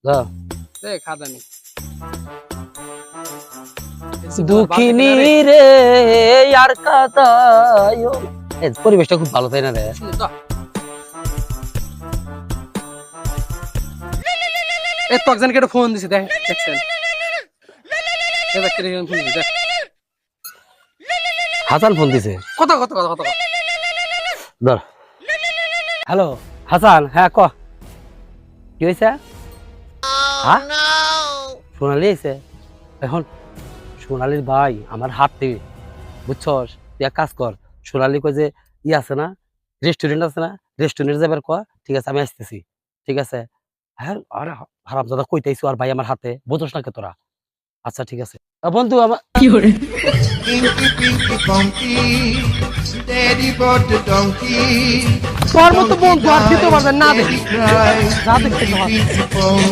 যা দে খাদানি দুঃখিনী রে আর কাদায় পরিবেশটা খুব ভালো তাই না রে এ তো একজনকে একটা ফোন দিছে দেখ দেখছেন এ ব্যক্তির ফোন দিছে দেখ হাসান ফোন দিছে কথা কথা কথা কথা ধর হ্যালো হাসান হ্যাঁ ক কি হয়েছে হ্যাঁ সোনালি আইছে এখন সোনালির ভাই আমার হাতে বুঝছস তুই এক কাজ কর সোনালি কই যে ই আছে না রেস্টুরেন্ট আছে না রেস্টুরেন্ট যাবার কয় ঠিক আছে আমি আসতেছি ঠিক আছে হ্যাঁ আরে হারামজাদা কইতেইছো আর ভাই আমার হাতে বুঝছস না কে তোরা আচ্ছা ঠিক আছে বন্ধু আমার কি করে Pinky, pinky, funky, steady but the donkey. তোর মতো বন্ধু আর দিতে পারবেন না দে Steady cry, যা দেখতে pinky, pinky,